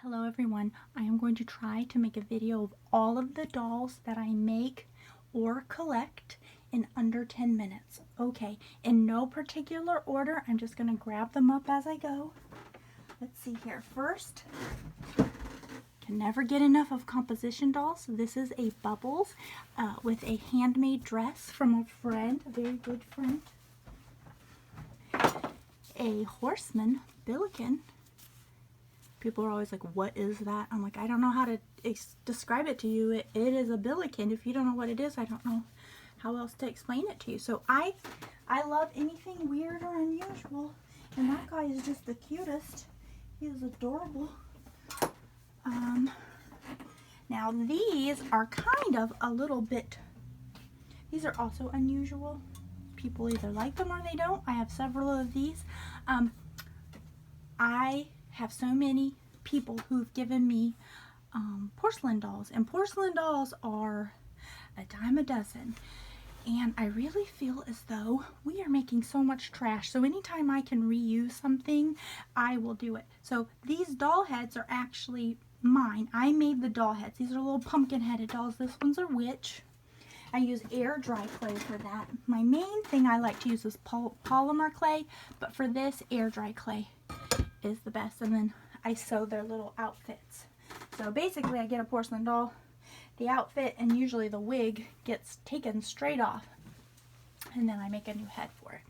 Hello everyone, I am going to try to make a video of all of the dolls that I make or collect in under 10 minutes. Okay, in no particular order, I'm just going to grab them up as I go. Let's see here. First, can never get enough of composition dolls. This is a Bubbles with a handmade dress from a friend, a very good friend. A Horseman Billiken. People are always like, what is that? I'm like, I don't know how to describe it to you. It is a billiken. If you don't know what it is, I don't know how else to explain it to you. So I love anything weird or unusual. And that guy is just the cutest. He is adorable. Now these are kind of a little bit, these are also unusual. People either like them or they don't. I have several of these. I have so many people who've given me porcelain dolls, and porcelain dolls are a dime a dozen, and I really feel as though we are making so much trash, so anytime I can reuse something, I will do it. So these doll heads are actually mine. I made the doll heads. These are little pumpkin headed dolls. This one's a witch. I use air dry clay for that. My main thing I like to use is polymer clay, but for this, air dry clay is the best. And then I sew their little outfits. So basically I get a porcelain doll, the outfit and usually the wig gets taken straight off, and then I make a new head for it.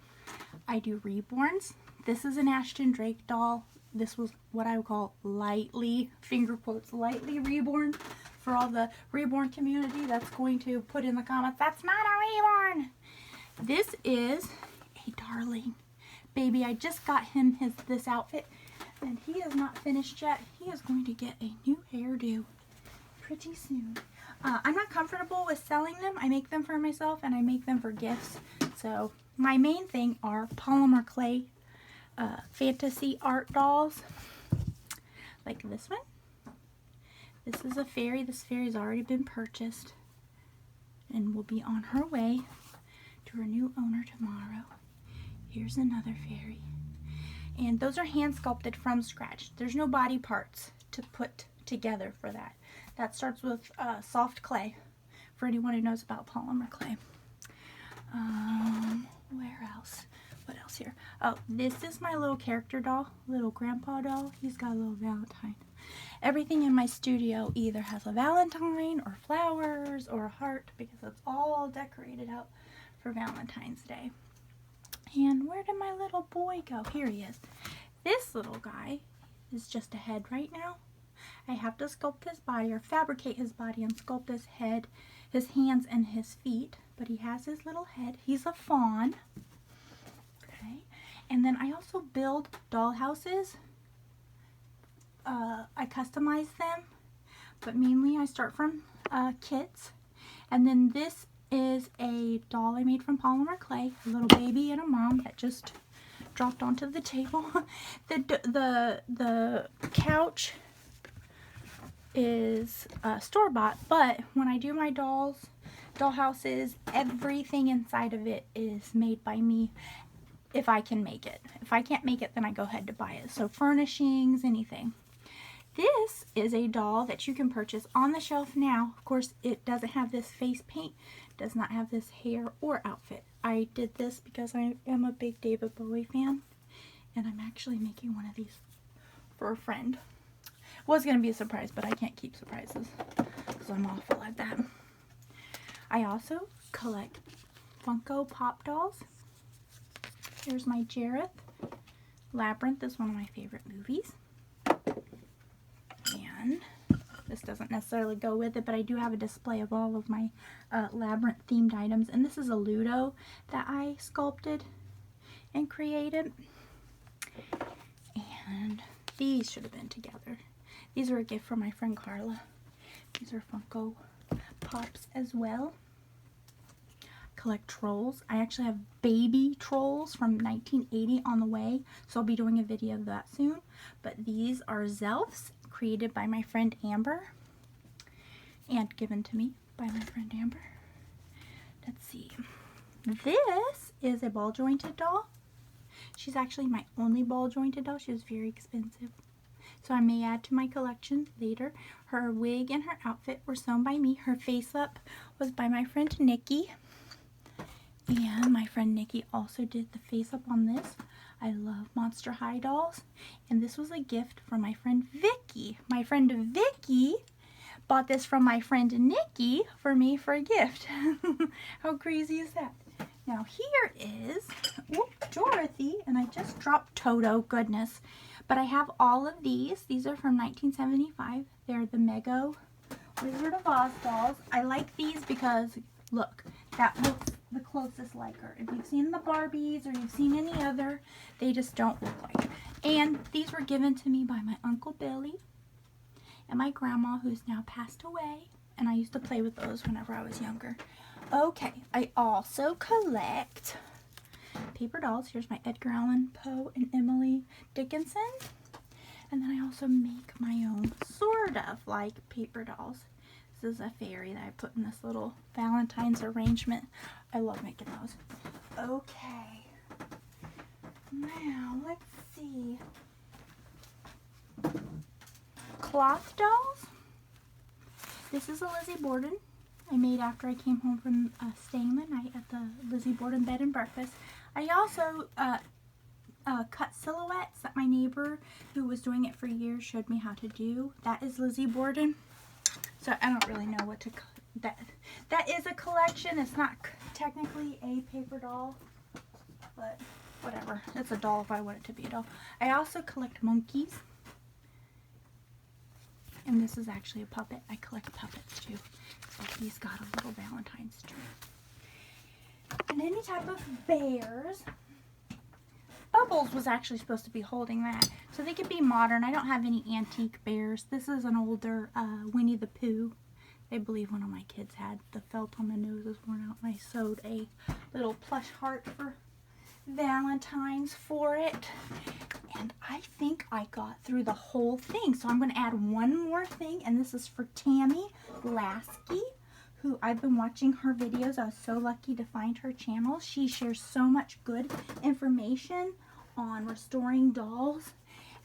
I do reborns. This is an Ashton Drake doll. This was what I would call lightly, finger quotes, lightly reborn. For all the reborn community that's going to put in the comments, that's not a reborn. This is a darling baby. I just got him this outfit, and he is not finished yet. He is going to get a new hairdo pretty soon. I'm not comfortable with selling them. I make them for myself and I make them for gifts. So my main thing are polymer clay fantasy art dolls, like this one. This is a fairy. This fairy's already been purchased and will be on her way to her new owner tomorrow. Here's another fairy. And those are hand sculpted from scratch. There's no body parts to put together for that. That starts with soft clay, for anyone who knows about polymer clay. Where else? What else here? Oh, this is my little character doll, little grandpa doll. He's got a little Valentine. Everything in my studio either has a Valentine or flowers or a heart, because it's all decorated out for Valentine's Day. And where did my little boy go? Here he is. This little guy is just a head right now. I have to sculpt his body, or fabricate his body and sculpt his head, his hands, and his feet. But he has his little head. He's a fawn. Okay. And then I also build doll houses. I customize them, but mainly I start from kits. And then this is a doll I made from polymer clay, a little baby and a mom that just dropped onto the table. The couch is store-bought, but when I do my doll houses, everything inside of it is made by me if I can make it. If I can't make it, then I go ahead to buy it. So furnishings, anything. This is a doll that you can purchase on the shelf now. Of course, it doesn't have this face paint, does not have this hair or outfit. I did this because I am a big David Bowie fan, and I'm actually making one of these for a friend. Was going to be a surprise, but I can't keep surprises because I'm awful at that. I also collect Funko Pop dolls. Here's my Jareth. Labyrinth is one of my favorite movies. And this doesn't necessarily go with it, but I do have a display of all of my Labyrinth themed items. And this is a Ludo that I sculpted and created. And these should have been together. These are a gift from my friend Carla. These are Funko Pops as well. Collect trolls. I actually have baby trolls from 1980 on the way, so I'll be doing a video of that soon. But these are Zelfs, created by my friend Amber and given to me by my friend Amber. Let's see. This is a ball jointed doll. She's actually my only ball jointed doll. She was very expensive. so I may add to my collection later. Her wig and her outfit were sewn by me. Her face up was by my friend Nikki. And my friend Nikki also did the face up on this. I love Monster High dolls. And this was a gift from my friend Vicky. My friend Vicky bought this from my friend Nikki for me for a gift. How crazy is that? Now here is Dorothy, and I just dropped Toto, goodness. But I have all of these. These are from 1975. They're the Mego Wizard of Oz dolls. I like these because, look, that looks the closest like her. If you've seen the Barbies or you've seen any other, they just don't look like her. And these were given to me by my Uncle Billy and my grandma, who's now passed away. And I used to play with those whenever I was younger. Okay, I also collect paper dolls. Here's my Edgar Allan Poe and Emily Dickinson. And then I also make my own sort of like paper dolls. This is a fairy that I put in this little Valentine's arrangement. I love making those. Okay. Now, let's see. Cloth dolls. This is a Lizzie Borden I made after I came home from staying the night at the Lizzie Borden bed and breakfast. I also cut silhouettes that my neighbor, who was doing it for years, showed me how to do. That is Lizzie Borden. So I don't really know what to, that is a collection. It's not technically a paper doll, but whatever. It's a doll if I want it to be a doll. I also collect monkeys. And this is actually a puppet. I collect puppets too. So he's got a little Valentine's tree. And any type of bears. Bubbles was actually supposed to be holding that. So they could be modern. I don't have any antique bears. This is an older Winnie the Pooh. I believe one of my kids had. The felt on the nose is worn out. And I sewed a little plush heart for Valentine's for it. And I think I got through the whole thing. So I'm going to add one more thing. And this is for Tammy Lasky, who I've been watching her videos. I was so lucky to find her channel. She shares so much good information on restoring dolls.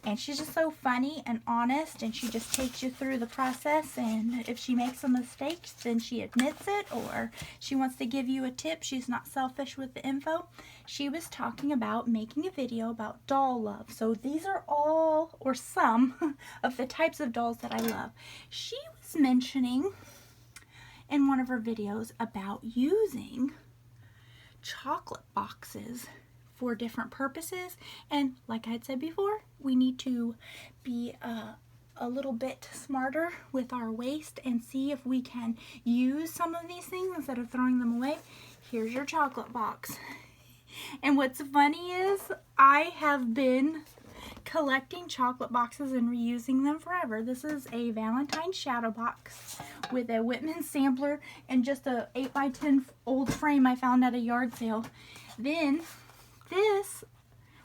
And she's just so funny and honest, and she just takes you through the process. And if she makes a mistake, then she admits it, or she wants to give you a tip. She's not selfish with the info. She was talking about making a video about doll love. So these are all, or some, of the types of dolls that I love. She was mentioning in one of her videos about using chocolate boxes for different purposes. And like I had said before, we need to be a little bit smarter with our waste and see if we can use some of these things instead of throwing them away. Here's your chocolate box. And what's funny is I have been collecting chocolate boxes and reusing them forever. This is a Valentine shadow box with a Whitman sampler and just a 8x10 old frame I found at a yard sale. Then this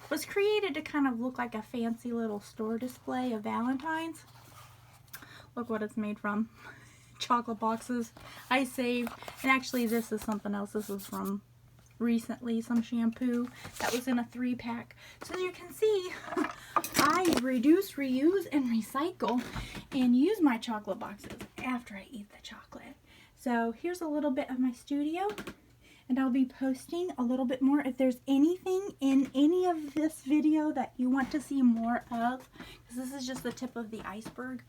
was created to kind of look like a fancy little store display of Valentines. Look what it's made from. Chocolate boxes I saved. And actually this is something else. This is from recently, some shampoo that was in a 3-pack. So as you can see, I reduce, reuse, and recycle and use my chocolate boxes after I eat the chocolate. So here's a little bit of my studio, and I'll be posting a little bit more. If there's anything in any of this video that you want to see more of, because this is just the tip of the iceberg,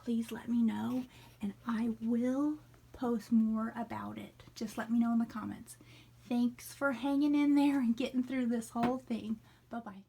please let me know and I will post more about it. Just let me know in the comments. Thanks for hanging in there and getting through this whole thing. Bye-bye.